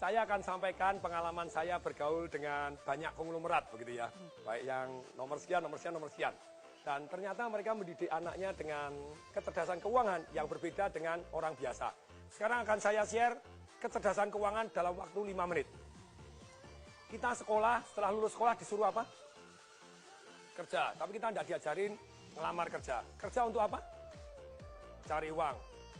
Saya akan sampaikan pengalaman saya bergaul dengan banyak konglomerat begitu ya. Baik yang nomor sekian, nomor sekian, nomor sekian. Dan ternyata mereka mendidik anaknya dengan kecerdasan keuangan yang berbeda dengan orang biasa. Sekarang akan saya share kecerdasan keuangan dalam waktu 5 menit. Kita sekolah, setelah lulus sekolah disuruh apa? Kerja. Tapi kita tidak diajarin ngelamar kerja. Kerja untuk apa? Cari uang.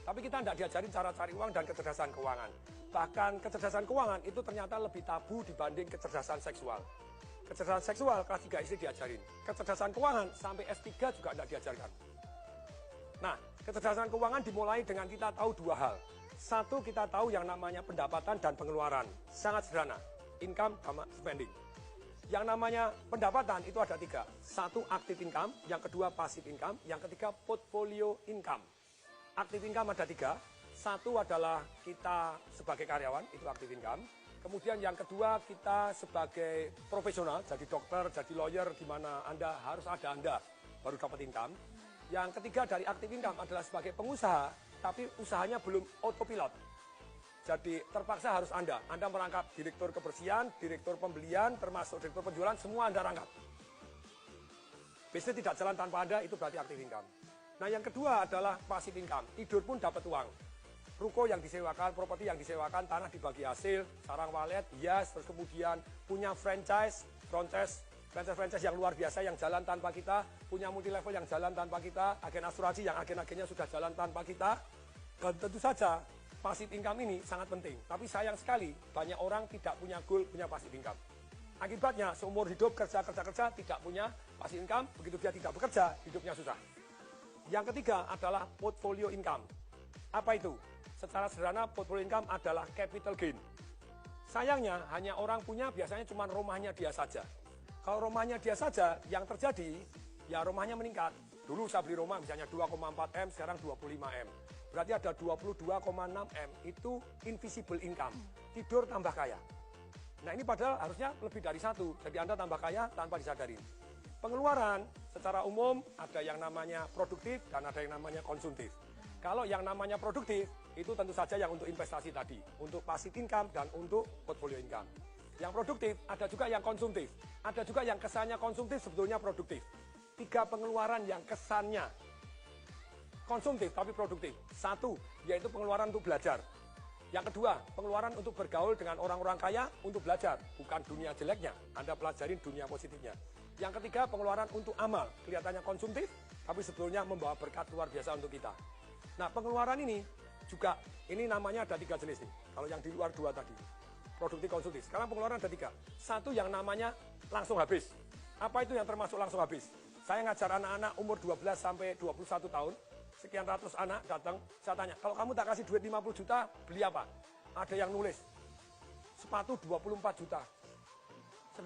Tapi kita tidak diajarin cara cari uang dan kecerdasan keuangan. Bahkan kecerdasan keuangan itu ternyata lebih tabu dibanding kecerdasan seksual. Kecerdasan seksual kelas 3 SD diajarin. Kecerdasan keuangan sampai S3 juga tidak diajarkan. Nah, kecerdasan keuangan dimulai dengan kita tahu dua hal. Satu, kita tahu yang namanya pendapatan dan pengeluaran. Sangat sederhana. Income sama spending. Yang namanya pendapatan itu ada 3. Satu, active income. Yang kedua, passive income. Yang ketiga, portfolio income. Active income ada 3. Satu adalah kita sebagai karyawan, itu active income. Kemudian yang kedua, kita sebagai profesional, jadi dokter, jadi lawyer, di mana Anda harus ada Anda baru dapat income. Yang ketiga dari active income adalah sebagai pengusaha, tapi usahanya belum autopilot. Jadi terpaksa harus Anda merangkap direktur kebersihan, direktur pembelian, termasuk direktur penjualan, semua Anda rangkap. Bisnis tidak jalan tanpa Anda, itu berarti active income. Nah yang kedua adalah passive income, tidur pun dapat uang. Ruko yang disewakan, properti yang disewakan, tanah dibagi hasil, sarang walet, hias, terus kemudian punya franchise yang luar biasa yang jalan tanpa kita, punya multi level yang jalan tanpa kita, agen asuransi yang agen-agennya sudah jalan tanpa kita. Dan tentu saja passive income ini sangat penting. Tapi sayang sekali banyak orang tidak punya goal, punya passive income. Akibatnya seumur hidup kerja tidak punya passive income, begitu dia tidak bekerja, hidupnya susah. Yang ketiga adalah portfolio income. Apa itu? Secara sederhana portfolio income adalah capital gain. Sayangnya hanya orang punya biasanya cuma rumahnya dia saja. Kalau rumahnya dia saja, yang terjadi ya rumahnya meningkat. Dulu saya beli rumah misalnya 2,4 M, sekarang 25 M. Berarti ada 22,6 M itu invisible income. Tidur tambah kaya. Nah ini padahal harusnya lebih dari 1. Jadi Anda tambah kaya tanpa disadari. Pengeluaran secara umum ada yang namanya produktif dan ada yang namanya konsumtif. Kalau yang namanya produktif, itu tentu saja yang untuk investasi tadi, untuk passive income dan untuk portfolio income. Yang produktif, ada juga yang konsumtif. Ada juga yang kesannya konsumtif, sebetulnya produktif. 3 pengeluaran yang kesannya konsumtif tapi produktif. 1, yaitu pengeluaran untuk belajar. Yang kedua, pengeluaran untuk bergaul dengan orang-orang kaya untuk belajar. Bukan dunia jeleknya, Anda pelajarin dunia positifnya. Yang ketiga, pengeluaran untuk amal. Kelihatannya konsumtif, tapi sebetulnya membawa berkat luar biasa untuk kita. Nah, pengeluaran ini juga, ini namanya ada 3 jenis nih. Kalau yang di luar 2 tadi, produktif, konsumtif. Sekarang pengeluaran ada 3. 1 yang namanya langsung habis. Apa itu yang termasuk langsung habis? Saya ngajar anak-anak umur 12 sampai 21 tahun. Sekian ratus anak datang, saya tanya, kalau kamu tak kasih duit 50 juta, beli apa? Ada yang nulis, sepatu 24 juta.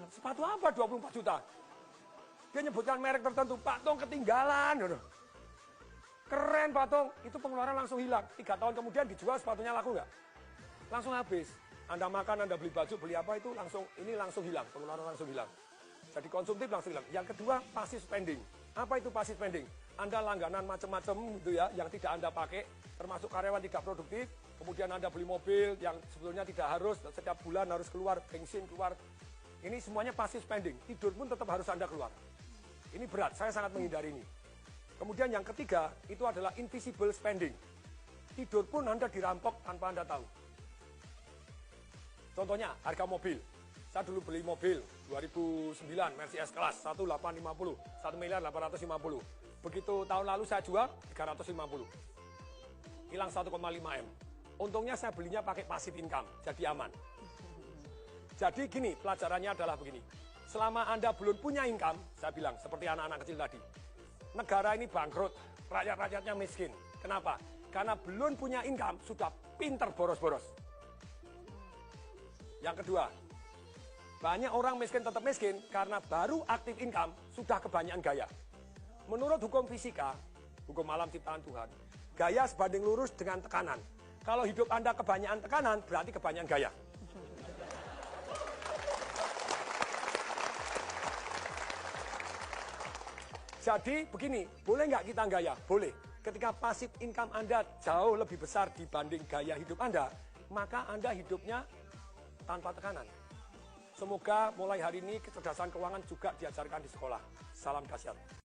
Sepatu apa 24 juta? Dia nyebutkan merek tertentu, Pak Tong ketinggalan. Keren Pak Tong, itu pengeluaran langsung hilang. 3 tahun kemudian dijual sepatunya laku nggak? Langsung habis. Anda makan, Anda beli baju, beli apa itu langsung, ini langsung hilang, pengeluaran langsung hilang. Jadi konsumtif langsung hilang. Yang kedua, passive spending. Apa itu passive spending? Anda langganan macam-macam gitu ya, yang tidak Anda pakai, termasuk karyawan tidak produktif, kemudian Anda beli mobil yang sebetulnya tidak harus, setiap bulan harus keluar, bensin keluar. Ini semuanya passive spending, tidur pun tetap harus Anda keluar. Ini berat, saya sangat menghindari ini. Kemudian yang ketiga, itu adalah invisible spending. Tidur pun Anda dirampok tanpa Anda tahu. Contohnya, harga mobil. Saya dulu beli mobil 2009 Mercedes S-Class 1850, 1.850.000. Begitu tahun lalu saya jual 350. Hilang 1,5 M. Untungnya saya belinya pakai passive income, jadi aman. Jadi gini, pelajarannya adalah begini. Selama Anda belum punya income, saya bilang seperti anak-anak kecil tadi. Negara ini bangkrut, rakyat-rakyatnya miskin. Kenapa? Karena belum punya income, sudah pinter boros-boros. Yang kedua, banyak orang miskin tetap miskin karena baru aktif income sudah kebanyakan gaya. Menurut hukum fisika, hukum alam ciptaan Tuhan, gaya sebanding lurus dengan tekanan. Kalau hidup Anda kebanyakan tekanan, berarti kebanyakan gaya. Jadi begini, boleh nggak kita gaya? Boleh. Ketika passive income Anda jauh lebih besar dibanding gaya hidup Anda, maka Anda hidupnya tanpa tekanan. Semoga mulai hari ini kecerdasan keuangan juga diajarkan di sekolah. Salam dahsyat.